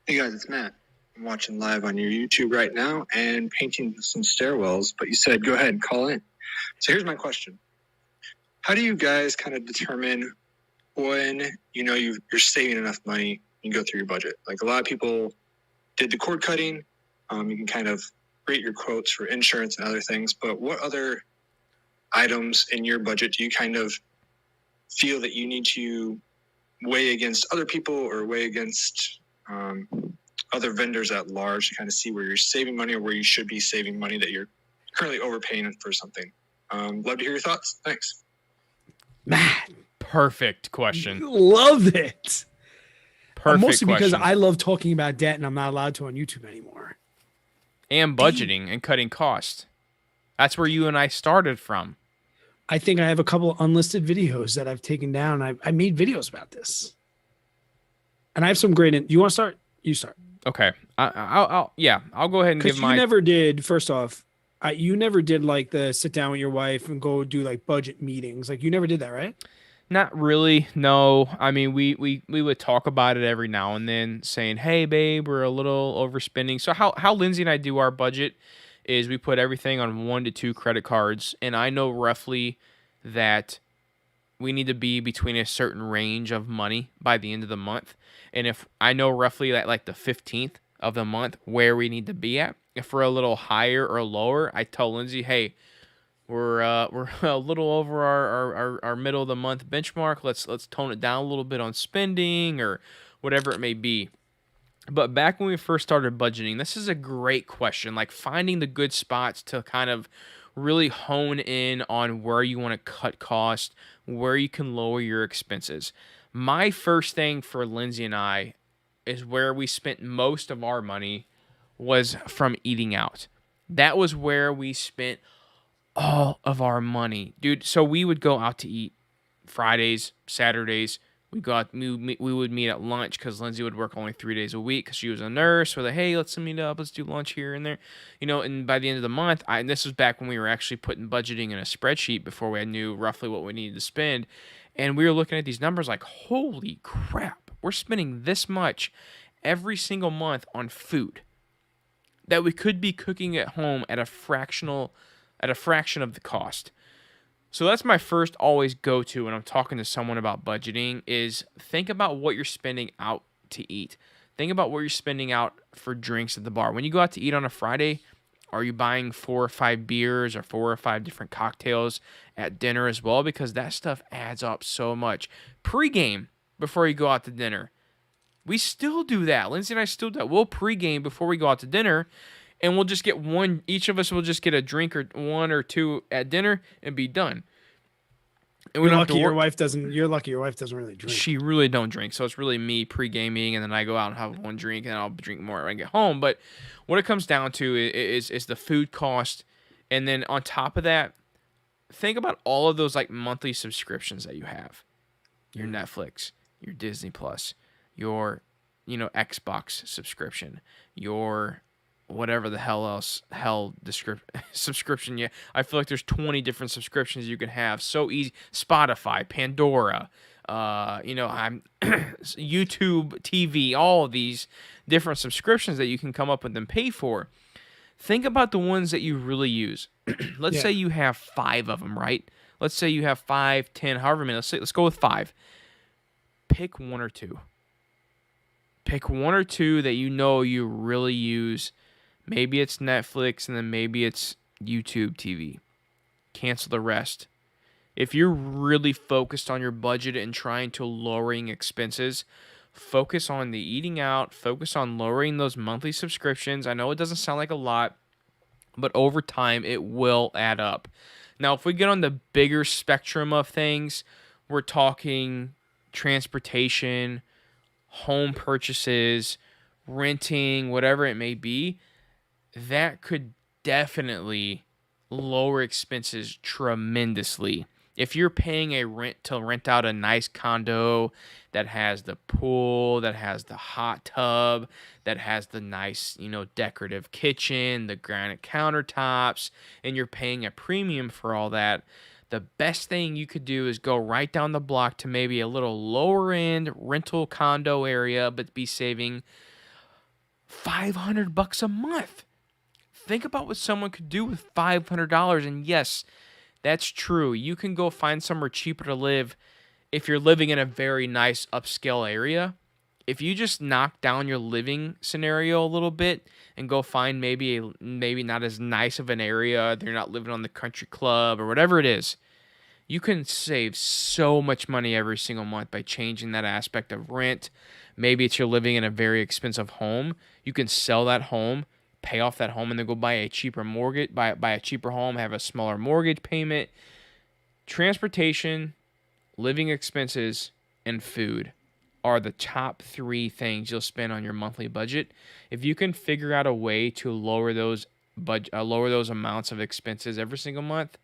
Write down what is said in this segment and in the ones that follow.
Hey guys, it's Matt. I'm watching live on your YouTube right now and painting some stairwells, but you said go ahead and call in. So here's my question. How do you guys kind of determine when you know you're saving enough money and go through your budget? Like a lot of people did the cord cutting. You can kind of rate your quotes for insurance and other things, but what other items in your budget do you kind of feel that you need to weigh against other people or weigh against other vendors at large to kind of see where you're saving money or where you should be saving money that you're currently overpaying for something? Love to hear your thoughts. Thanks. Matt, Perfect question. love it. Perfect Mostly because question. I love talking about debt and I'm not allowed to on YouTube anymore. And budgeting and cutting costs. That's where you and I started from. I think I have a couple of unlisted videos that I've taken down. I made videos about this. And I have some great. You want to start? You start. Okay. I'll go ahead and give Because my. you never did. First off, you never did like the sit down with your wife and go do like budget meetings. Like you never did that, right? Not really. No. I mean, we would talk about it every now and then, saying, "Hey, babe, we're a little overspending." So how Lindsay and I do our budget is we put everything on 1 to 2 credit cards, and I know roughly that we need to be between a certain range of money by the end of the month. And if I know roughly that like the 15th of the month where we need to be at, if we're a little higher or lower, I tell Lindsay, "Hey, we're a little over our middle of the month benchmark. Let's tone it down a little bit on spending or whatever it may be." But back when we first started budgeting, this is a great question. Like finding the good spots to kind of really hone in on where you want to cut costs, where you can lower your expenses. My first thing for Lindsay and I is where we spent most of our money was from eating out. That was where we spent all of our money, dude. So we would go out to eat Fridays, Saturdays. We would meet at lunch because Lindsay would work only 3 days a week because she was a nurse. So like, hey, let's meet up. Let's do lunch here and there, And by the end of the month, and this was back when we were actually putting budgeting in a spreadsheet before we knew roughly what we needed to spend, and we were looking at these numbers like, holy crap, we're spending this much every single month on food that we could be cooking at home at a fraction of the cost. So that's my first always go to when I'm talking to someone about budgeting is think about what you're spending out to eat. Think about what you're spending out for drinks at the bar. When you go out to eat on a Friday, are you buying 4 or 5 beers or 4 or 5 different cocktails at dinner as well? Because that stuff adds up so much. Pre-game before you go out to dinner. We still do that. Lindsay and I still do that. We'll pre-game before we go out to dinner, and we'll just get one. Each of us will just get a drink or 1 or 2 at dinner and be done. And we lucky your wife doesn't. You're lucky your wife doesn't really drink. She really don't drink, so it's really me pre-gaming, and then I go out and have one drink, and I'll drink more when I get home. But what it comes down to is the food cost, and then on top of that, think about all of those like monthly subscriptions that you have: your Netflix, your Disney Plus, your Xbox subscription, your whatever the subscription. Yeah, I feel like there's 20 different subscriptions you can have. So easy. Spotify, Pandora, I'm YouTube TV, all of these different subscriptions that you can come up with and pay for. Think about the ones that you really use. Let's say you have 5 of them, right? Let's say you have 5, 10, however many. Let's go with 5. Pick 1 or 2. Pick 1 or 2 that you really use. Maybe it's Netflix, and then maybe it's YouTube TV. Cancel the rest. If you're really focused on your budget and trying to lowering expenses, focus on the eating out, focus on lowering those monthly subscriptions. I know it doesn't sound like a lot, but over time it will add up. Now, if we get on the bigger spectrum of things, we're talking transportation, home purchases, renting, whatever it may be, that could definitely lower expenses tremendously. If you're paying a rent to rent out a nice condo that has the pool, that has the hot tub, that has the nice, decorative kitchen, the granite countertops, and you're paying a premium for all that, the best thing you could do is go right down the block to maybe a little lower end rental condo area, but be saving $500 a month. Think about what someone could do with $500. And yes, that's true. You can go find somewhere cheaper to live if you're living in a very nice upscale area. If you just knock down your living scenario a little bit and go find maybe not as nice of an area, you're not living on the country club or whatever it is, you can save so much money every single month by changing that aspect of rent. Maybe it's you're living in a very expensive home. You can sell that home, pay off that home, and then go buy a cheaper mortgage, buy a cheaper home, have a smaller mortgage payment. Transportation, living expenses, and food are the top 3 things you'll spend on your monthly budget. If you can figure out a way to lower those amounts of expenses every single month,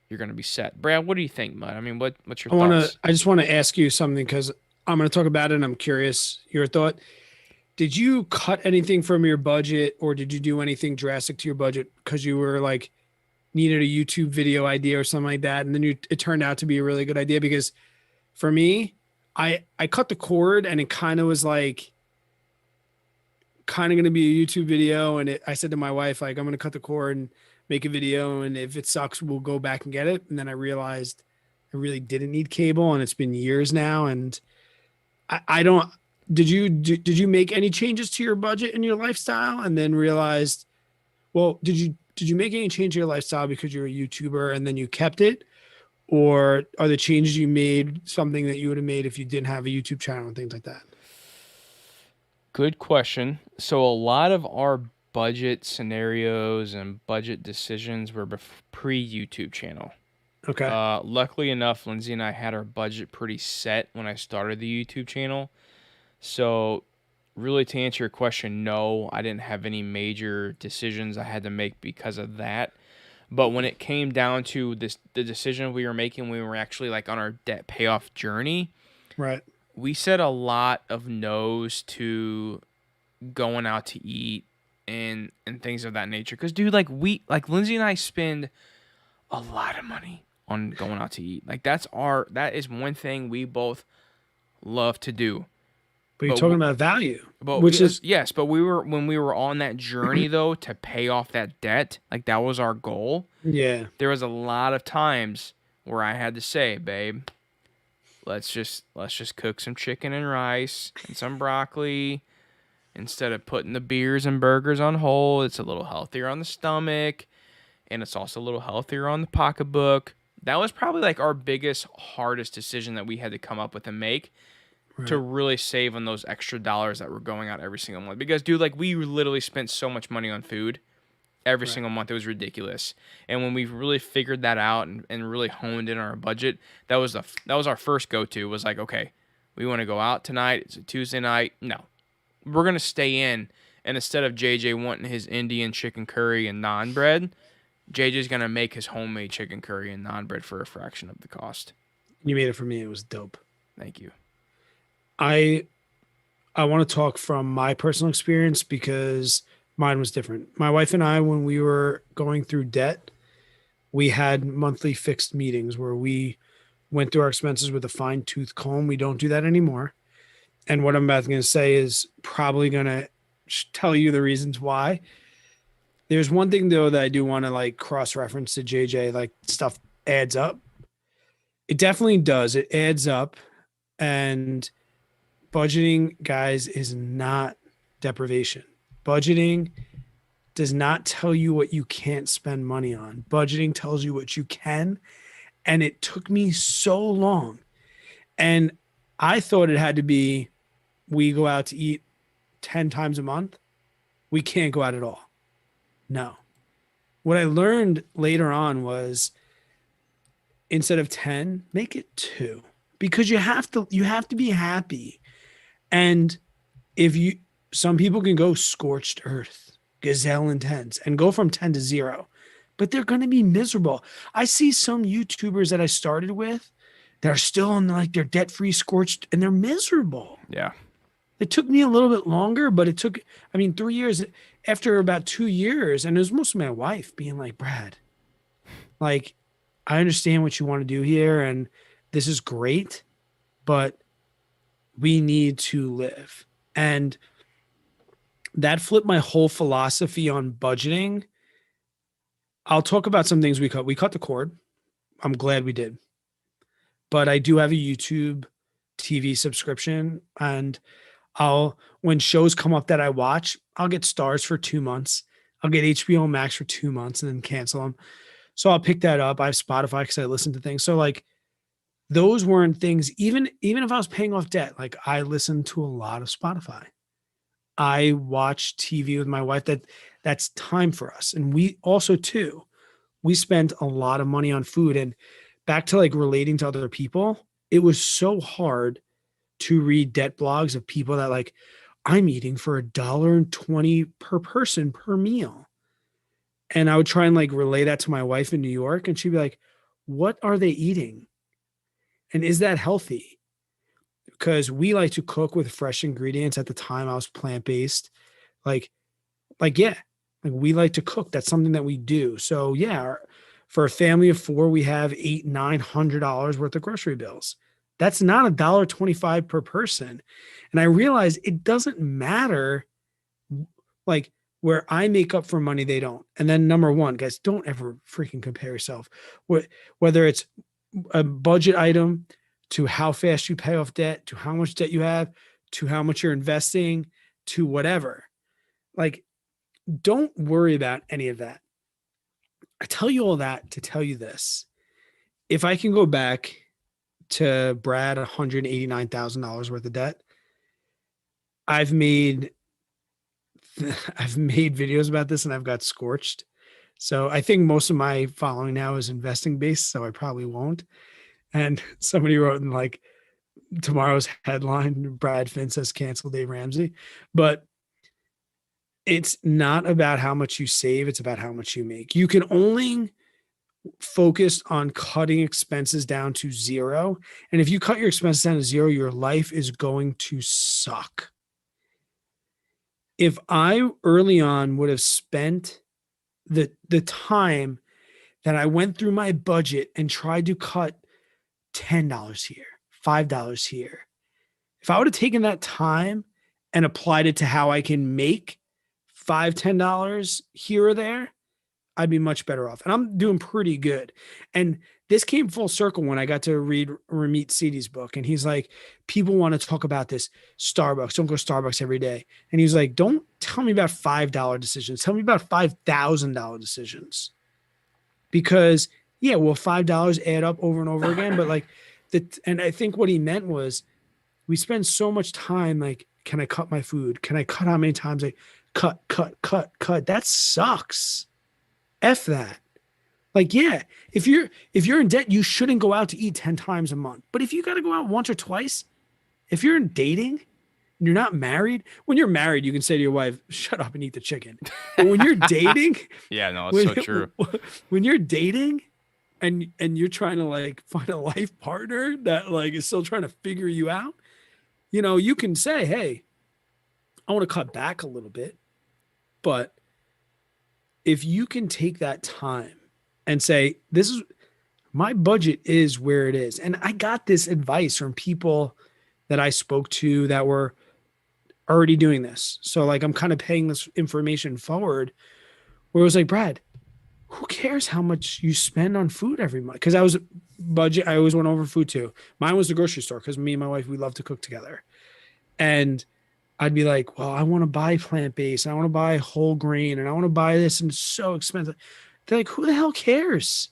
you're going to be set. Brad, what do you think, Mud? I mean, what's your thoughts? I just want to ask you something because I'm going to talk about it and I'm curious your thought. Did you cut anything from your budget or did you do anything drastic to your budget because you were like needed a YouTube video idea or something like that, and then it turned out to be a really good idea? Because for me, I cut the cord and it kind of was like kind of going to be a YouTube video, and I said to my wife, like, I'm going to cut the cord and make a video, and if it sucks, we'll go back and get it. And then I realized I really didn't need cable, and it's been years now, and I don't. Did you make any changes to your budget and your lifestyle, and then realized, well, did you make any change to your lifestyle because you're a YouTuber and then you kept it? Or are the changes you made something that you would have made if you didn't have a YouTube channel and things like that? Good question. So a lot of our budget scenarios and budget decisions were pre-YouTube channel. Okay. Luckily enough, Lindsay and I had our budget pretty set when I started the YouTube channel. So really, to answer your question, no, I didn't have any major decisions I had to make because of that. But when it came down to the decision we were making when we were actually like on our debt payoff journey, right, we said a lot of no's to going out to eat and things of that nature. Because, dude, like Lindsay and I spend a lot of money on going out to eat. Like that is one thing we both love to do. But you're talking about value, but when we were on that journey though to pay off that debt, like that was our goal. Yeah. There was a lot of times where I had to say, babe, let's just cook some chicken and rice and some broccoli instead of putting the beers and burgers on hold. It's a little healthier on the stomach, and it's also a little healthier on the pocketbook. That was probably like our biggest, hardest decision that we had to come up with and make. Right. To really save on those extra dollars that were going out every single month. Because, dude, like we literally spent so much money on food every single month. It was ridiculous. And when we really figured that out and really honed in our budget, that was our first go-to. Was like, okay, we want to go out tonight. It's a Tuesday night. No, we're going to stay in. And instead of JJ wanting his Indian chicken curry and naan bread, JJ's going to make his homemade chicken curry and naan bread for a fraction of the cost. You made it for me. It was dope. Thank you. I want to talk from my personal experience because mine was different. My wife and I, when we were going through debt, we had monthly fixed meetings where we went through our expenses with a fine-tooth comb. We don't do that anymore. And what I'm about to say is probably going to tell you the reasons why. There's one thing, though, that I do want to like cross-reference to JJ, like stuff adds up. It definitely does. It adds up. And budgeting, guys, is not deprivation. Budgeting does not tell you what you can't spend money on. Budgeting tells you what you can. And it took me so long. And I thought it had to be, we go out to eat 10 times a month. We can't go out at all. No. What I learned later on was instead of 10, make it 2. Because you have to be happy. And some people can go scorched earth, gazelle intense, and go from 10 to 0, but they're going to be miserable. I see some YouTubers that I started with that are still on like their debt-free scorched, and they're miserable. Yeah. It took me a little bit longer, but it took, 3 years. After about 2 years, and it was mostly my wife being like, Brad, like, I understand what you want to do here, and this is great, but we need to live. And that flipped my whole philosophy on budgeting. I'll talk about some things we cut. We cut the cord. I'm glad we did. But I do have a YouTube TV subscription, and when shows come up that I watch, I'll get Stars for 2 months. I'll get HBO Max for 2 months and then cancel them. So I'll pick that up. I have Spotify because I listen to things. So like those weren't things, even if I was paying off debt, like I listened to a lot of Spotify. I watch TV with my wife. That's time for us. And we also too, we spent a lot of money on food. And back to like relating to other people, it was so hard to read debt blogs of people that like, I'm eating for $1.20 per person per meal. And I would try and like relay that to my wife in New York. And she'd be like, what are they eating? And is that healthy? Because we like to cook with fresh ingredients. At the time I was plant-based. Yeah, like we like to cook. That's something that we do. So yeah, for a family of 4, we have $800-900 worth of grocery bills. That's not $1.25 per person. And I realized it doesn't matter like where I make up for money, they don't. And then number one, guys, don't ever freaking compare yourself. Whether it's a budget item to how fast you pay off debt, to how much debt you have, to how much you're investing, to whatever. Like, don't worry about any of that. I tell you all that to tell you this. If I can go back to Brad $189,000 worth of debt, I've made videos about this and I've got scorched. So I think most of my following now is investing based, so I probably won't. And somebody wrote in like tomorrow's headline, Brad Finn says cancel Dave Ramsey. But it's not about how much you save. It's about how much you make. You can only focus on cutting expenses down to 0. And if you cut your expenses down to 0, your life is going to suck. If I early on would have spent the time that I went through my budget and tried to cut $10 here, $5 here, if I would have taken that time and applied it to how I can make $5, $10 here or there, I'd be much better off. And I'm doing pretty good. And this came full circle when I got to read Ramit Sethi's book. And he's like, people want to talk about this Starbucks. Don't go to Starbucks every day. And he's like, don't tell me about $5 decisions. Tell me about $5,000 decisions. Because yeah, well, $5 add up over and over again. But like and I think what he meant was we spend so much time like, can I cut my food? Can I cut how many times I cut? That sucks. F that. Like, yeah, if you're in debt, you shouldn't go out to eat 10 times a month. But if you got to go out once or twice, if you're dating and you're not married, when you're married, you can say to your wife, shut up and eat the chicken. But when you're dating, yeah, no, it's so true. When you're dating and you're trying to like find a life partner that like is still trying to figure you out, you know, you can say, hey, I want to cut back a little bit. But if you can take that time and say, this is my budget is where it is. And I got this advice from people that I spoke to that were already doing this. So like, I'm kind of paying this information forward where it was like, Brad, who cares how much you spend on food every month? Cause I always went over food too. Mine was the grocery store. Cause me and my wife, we love to cook together. And I'd be like, well, I want to buy plant-based. I want to buy whole grain and I want to buy this and it's so expensive. They're like, who the hell cares?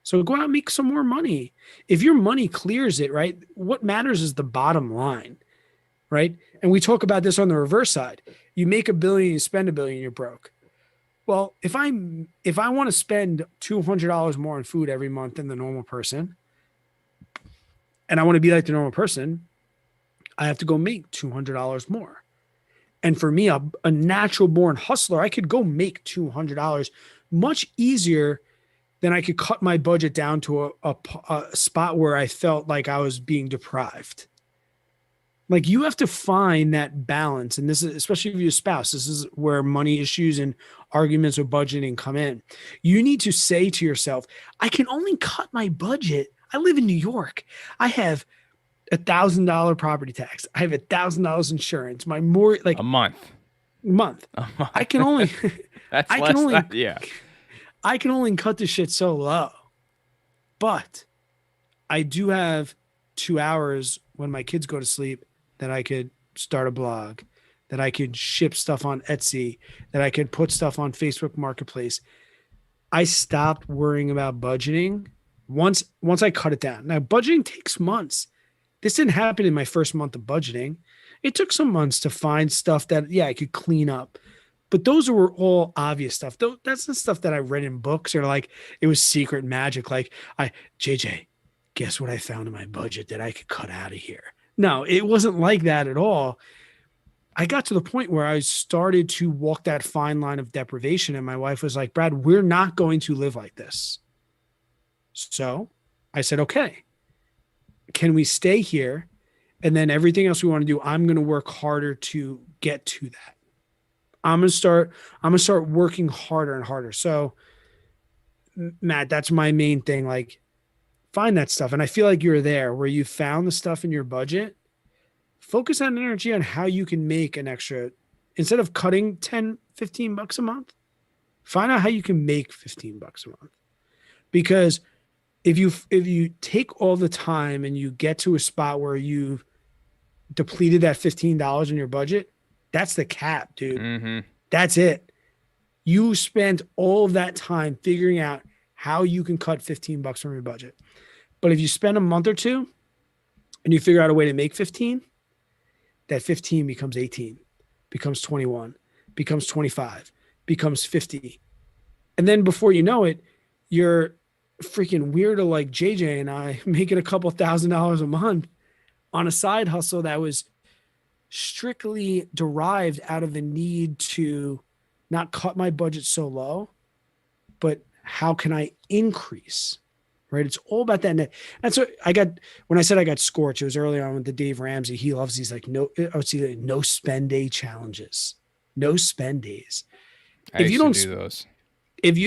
So go out and make some more money. If your money clears it, right? What matters is the bottom line, right? And we talk about this on the reverse side. You make $1 billion, you spend $1 billion, you're broke. Well, if I want to spend $200 more on food every month than the normal person, and I want to be like the normal person, I have to go make $200 more. And for me, a natural born hustler, I could go make $200 much easier than I could cut my budget down to a spot where I felt like I was being deprived. Like you have to find that balance. And this is, especially if you're a spouse, this is where money issues and arguments with budgeting come in. You need to say to yourself, I can only cut my budget. I live in New York. I have $1,000 property tax. I have $1,000 insurance. My more like a month. month. I can only That's I less. can only Yeah. I can only cut this shit so low. But I do have 2 hours when my kids go to sleep that I could start a blog, that I could ship stuff on Etsy, that I could put stuff on Facebook Marketplace. I stopped worrying about budgeting once I cut it down. Now budgeting takes months. This didn't happen in my first month of budgeting. It took some months to find stuff that I could clean up. But those were all obvious stuff. That's the stuff that I read in books, or like it was secret magic. Like JJ, guess what I found in my budget that I could cut out of here? No, it wasn't like that at all. I got to the point where I started to walk that fine line of deprivation. And my wife was like, Brad, we're not going to live like this. So I said, okay, can we stay here? And then everything else we want to do, I'm going to work harder to get to that. I'm going to start working harder and harder. So Matt, that's my main thing. Like, find that stuff. And I feel like you're there where you found the stuff in your budget. Focus on energy on how you can make an extra, instead of cutting 10, 15 bucks a month, find out how you can make 15 bucks a month. Because if you take all the time and you get to a spot where you've depleted that $15 in your budget, that's the cap, dude. Mm-hmm. That's it. You spent all of that time figuring out how you can cut 15 bucks from your budget. But if you spend a month or two and you figure out a way to make 15, that 15 becomes 18, becomes 21, becomes 25, becomes 50. And then before you know it, you're freaking weirdo like JJ and I making a couple $1,000s a month on a side hustle that was strictly derived out of the need to not cut my budget so low, but how can I increase? Right. It's all about that net. And so when I said I got scorched, it was early on with the Dave Ramsey. He loves these like no spend day challenges, no spend days. If you don't do those, if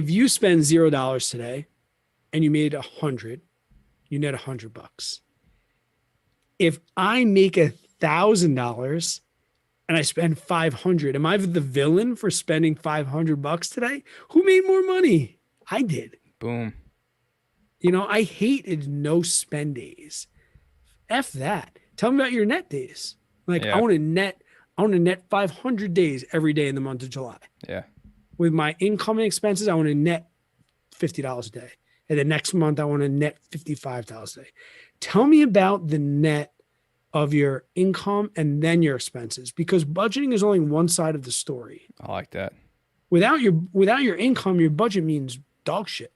you spend $0 today and you made 100, you net $100. If I make $1,000 and I spend 500, am I the villain for spending $500 today? Who made more money? I did. Boom. I hated no spend days. F that. Tell me about your net days. Like I want to net 500 days every day in the month of July. Yeah. With my income and expenses, I want to net $50 a day. And the next month I want to net $55 a day. Tell me about the net of your income and then your expenses, because budgeting is only one side of the story. I like that. Without your income, your budget means dog shit.